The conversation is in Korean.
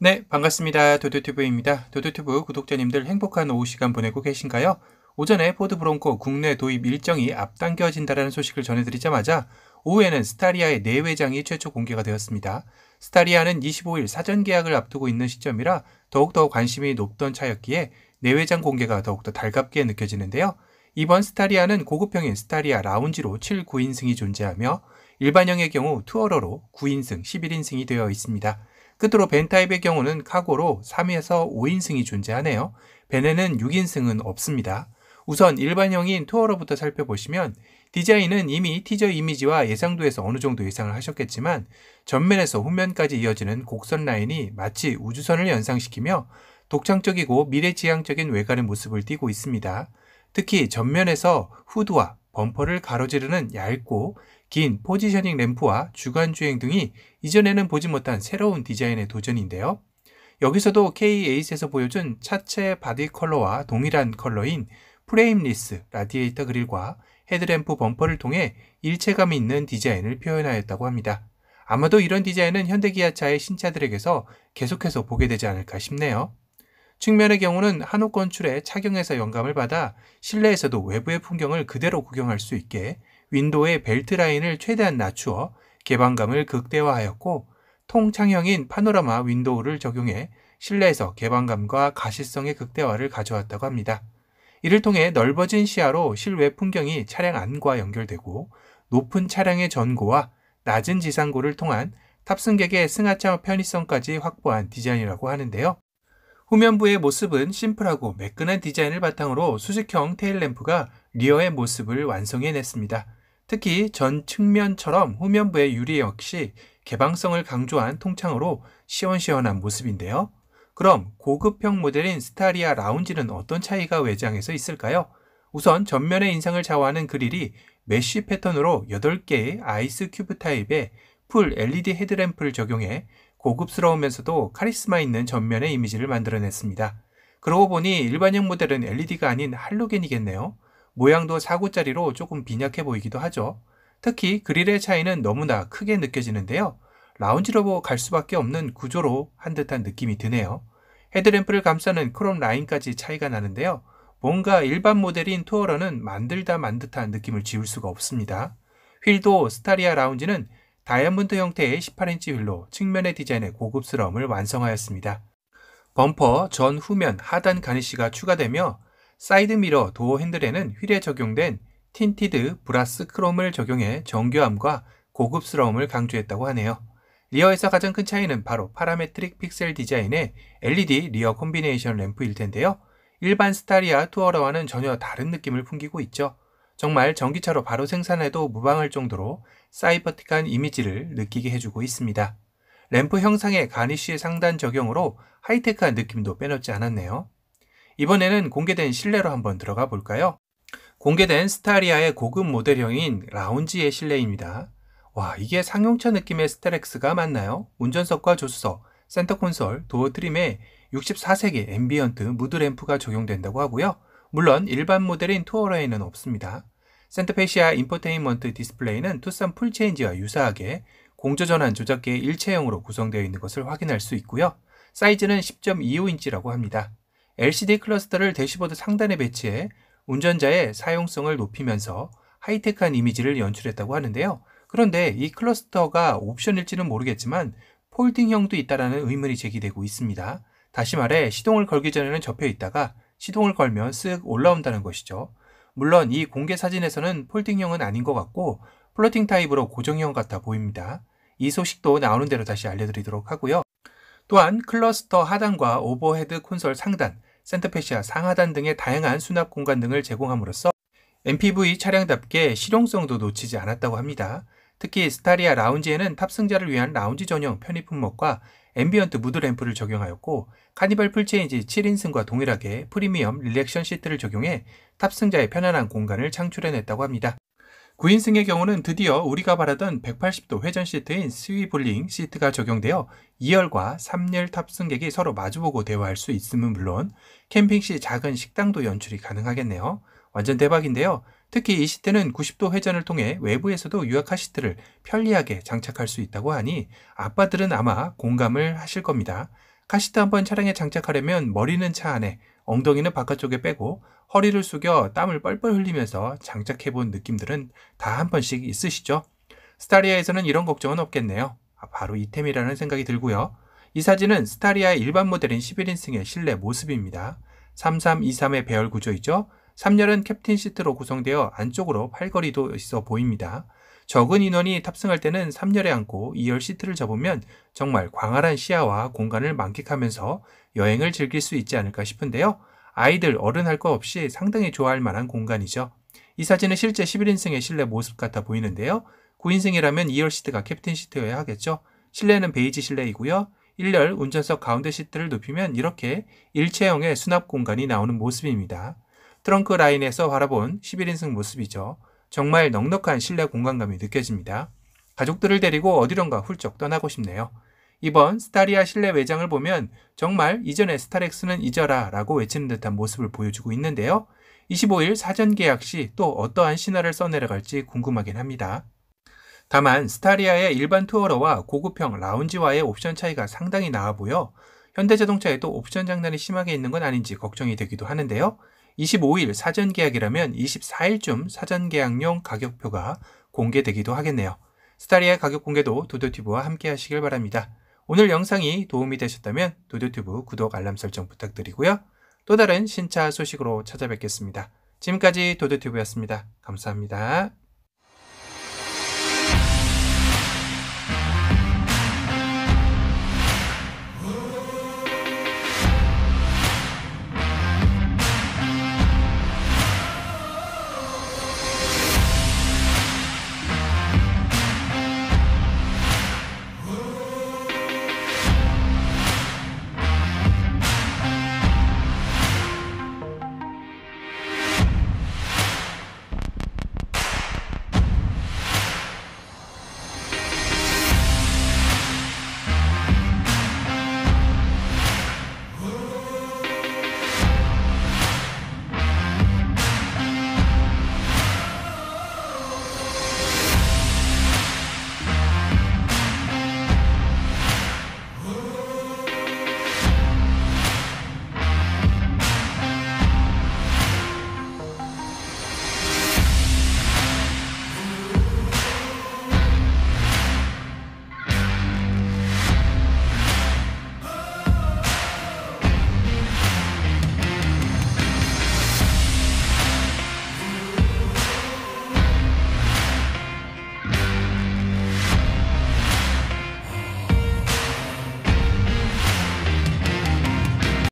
네, 반갑습니다. 도도튜브입니다. 도도튜브 구독자님들 행복한 오후 시간 보내고 계신가요? 오전에 포드 브론코 국내 도입 일정이 앞당겨진다는 소식을 전해드리자마자 오후에는 스타리아의 내외장이 최초 공개가 되었습니다. 스타리아는 25일 사전 계약을 앞두고 있는 시점이라 더욱더 관심이 높던 차였기에 내외장 공개가 더욱더 달갑게 느껴지는데요. 이번 스타리아는 고급형인 스타리아 라운지로 7, 9인승이 존재하며 일반형의 경우 투어러로 9인승, 11인승이 되어 있습니다. 끝으로 벤 타입의 경우는 카고로 3에서 5인승이 존재하네요. 벤에는 6인승은 없습니다. 우선 일반형인 투어러부터 살펴보시면 디자인은 이미 티저 이미지와 예상도에서 어느 정도 예상을 하셨겠지만 전면에서 후면까지 이어지는 곡선 라인이 마치 우주선을 연상시키며 독창적이고 미래지향적인 외관의 모습을 띠고 있습니다. 특히 전면에서 후드와 범퍼를 가로지르는 얇고 긴 포지셔닝 램프와 주간주행 등이 이전에는 보지 못한 새로운 디자인의 도전인데요. 여기서도 K8에서 보여준 차체 바디 컬러와 동일한 컬러인 프레임리스 라디에이터 그릴과 헤드램프 범퍼를 통해 일체감이 있는 디자인을 표현하였다고 합니다. 아마도 이런 디자인은 현대기아차의 신차들에게서 계속해서 보게 되지 않을까 싶네요. 측면의 경우는 한옥 건축의 착용에서 영감을 받아 실내에서도 외부의 풍경을 그대로 구경할 수 있게 윈도우의 벨트 라인을 최대한 낮추어 개방감을 극대화하였고 통창형인 파노라마 윈도우를 적용해 실내에서 개방감과 가시성의 극대화를 가져왔다고 합니다. 이를 통해 넓어진 시야로 실외 풍경이 차량 안과 연결되고 높은 차량의 전고와 낮은 지상고를 통한 탑승객의 승하차 편의성까지 확보한 디자인이라고 하는데요. 후면부의 모습은 심플하고 매끈한 디자인을 바탕으로 수직형 테일램프가 리어의 모습을 완성해냈습니다. 특히 전 측면처럼 후면부의 유리 역시 개방성을 강조한 통창으로 시원시원한 모습인데요. 그럼 고급형 모델인 스타리아 라운지는 어떤 차이가 외장에서 있을까요? 우선 전면의 인상을 좌우하는 그릴이 메쉬 패턴으로 8개의 아이스 큐브 타입의 풀 LED 헤드램프를 적용해 고급스러우면서도 카리스마 있는 전면의 이미지를 만들어냈습니다. 그러고 보니 일반형 모델은 LED가 아닌 할로겐이겠네요. 모양도 4구짜리로 조금 빈약해 보이기도 하죠. 특히 그릴의 차이는 너무나 크게 느껴지는데요. 라운지로 갈 수밖에 없는 구조로 한 듯한 느낌이 드네요. 헤드램프를 감싸는 크롬 라인까지 차이가 나는데요. 뭔가 일반 모델인 투어러는 만들다 만 듯한 느낌을 지울 수가 없습니다. 휠도 스타리아 라운지는 다이아몬드 형태의 18인치 휠로 측면의 디자인의 고급스러움을 완성하였습니다. 범퍼 전 후면 하단 가니쉬가 추가되며 사이드 미러 도어 핸들에는 휠에 적용된 틴티드 브라스 크롬을 적용해 정교함과 고급스러움을 강조했다고 하네요. 리어에서 가장 큰 차이는 바로 파라메트릭 픽셀 디자인의 LED 리어 콤비네이션 램프일 텐데요. 일반 스타리아 투어러와는 전혀 다른 느낌을 풍기고 있죠. 정말 전기차로 바로 생산해도 무방할 정도로 사이버틱한 이미지를 느끼게 해주고 있습니다. 램프 형상의 가니쉬 상단 적용으로 하이테크한 느낌도 빼놓지 않았네요. 이번에는 공개된 실내로 한번 들어가 볼까요? 공개된 스타리아의 고급 모델형인 라운지의 실내입니다. 와, 이게 상용차 느낌의 스타렉스가 맞나요? 운전석과 조수석, 센터 콘솔, 도어 트림에 64색의 앰비언트 무드 램프가 적용된다고 하고요. 물론 일반 모델인 투어러에는 없습니다. 센터페시아 인포테인먼트 디스플레이는 투싼 풀체인지와 유사하게 공조전환 조작기의 일체형으로 구성되어 있는 것을 확인할 수 있고요. 사이즈는 10.25인치라고 합니다. LCD 클러스터를 대시보드 상단에 배치해 운전자의 사용성을 높이면서 하이테크한 이미지를 연출했다고 하는데요. 그런데 이 클러스터가 옵션일지는 모르겠지만 폴딩형도 있다는 의문이 제기되고 있습니다. 다시 말해 시동을 걸기 전에는 접혀 있다가 시동을 걸면 쓱 올라온다는 것이죠. 물론 이 공개 사진에서는 폴딩형은 아닌 것 같고 플로팅 타입으로 고정형 같아 보입니다. 이 소식도 나오는 대로 다시 알려드리도록 하고요. 또한 클러스터 하단과 오버헤드 콘솔 상단, 센터페시아 상하단 등의 다양한 수납 공간 등을 제공함으로써 MPV 차량답게 실용성도 놓치지 않았다고 합니다. 특히 스타리아 라운지에는 탑승자를 위한 라운지 전용 편의 품목과 앰비언트 무드 램프를 적용하였고 카니발 풀체인지 7인승과 동일하게 프리미엄 릴렉션 시트를 적용해 탑승자의 편안한 공간을 창출해냈다고 합니다. 9인승의 경우는 드디어 우리가 바라던 180도 회전 시트인 스위블링 시트가 적용되어 2열과 3열 탑승객이 서로 마주보고 대화할 수 있음은 물론 캠핑 시 작은 식당도 연출이 가능하겠네요. 완전 대박인데요. 특히 이 시트는 90도 회전을 통해 외부에서도 유아카 시트를 편리하게 장착할 수 있다고 하니 아빠들은 아마 공감을 하실 겁니다. 카시트 한번 차량에 장착하려면 머리는 차 안에, 엉덩이는 바깥쪽에 빼고 허리를 숙여 땀을 뻘뻘 흘리면서 장착해본 느낌들은 다 한 번씩 있으시죠? 스타리아에서는 이런 걱정은 없겠네요. 바로 이템이라는 생각이 들고요. 이 사진은 스타리아의 일반 모델인 11인승의 실내 모습입니다. 3323의 배열 구조이죠. 3열은 캡틴 시트로 구성되어 안쪽으로 팔걸이도 있어 보입니다. 적은 인원이 탑승할 때는 3열에 앉고 2열 시트를 접으면 정말 광활한 시야와 공간을 만끽하면서 여행을 즐길 수 있지 않을까 싶은데요. 아이들, 어른 할 거 없이 상당히 좋아할 만한 공간이죠. 이 사진은 실제 11인승의 실내 모습 같아 보이는데요. 9인승이라면 2열 시트가 캡틴 시트여야 하겠죠. 실내는 베이지 실내이고요. 1열 운전석 가운데 시트를 눕히면 이렇게 일체형의 수납 공간이 나오는 모습입니다. 트렁크 라인에서 바라본 11인승 모습이죠. 정말 넉넉한 실내 공간감이 느껴집니다. 가족들을 데리고 어디론가 훌쩍 떠나고 싶네요. 이번 스타리아 실내 외장을 보면 정말 이전에 스타렉스는 잊어라 라고 외치는 듯한 모습을 보여주고 있는데요. 25일 사전 계약 시 또 어떠한 신화를 써내려갈지 궁금하긴 합니다. 다만 스타리아의 일반 투어러와 고급형 라운지와의 옵션 차이가 상당히 나아 보여 현대자동차에도 옵션 장난이 심하게 있는 건 아닌지 걱정이 되기도 하는데요. 25일 사전 계약이라면 24일쯤 사전 계약용 가격표가 공개되기도 하겠네요. 스타리아 가격 공개도 도도튜브와 함께 하시길 바랍니다. 오늘 영상이 도움이 되셨다면 도도튜브 구독 알람 설정 부탁드리고요. 또 다른 신차 소식으로 찾아뵙겠습니다. 지금까지 도도튜브였습니다. 감사합니다.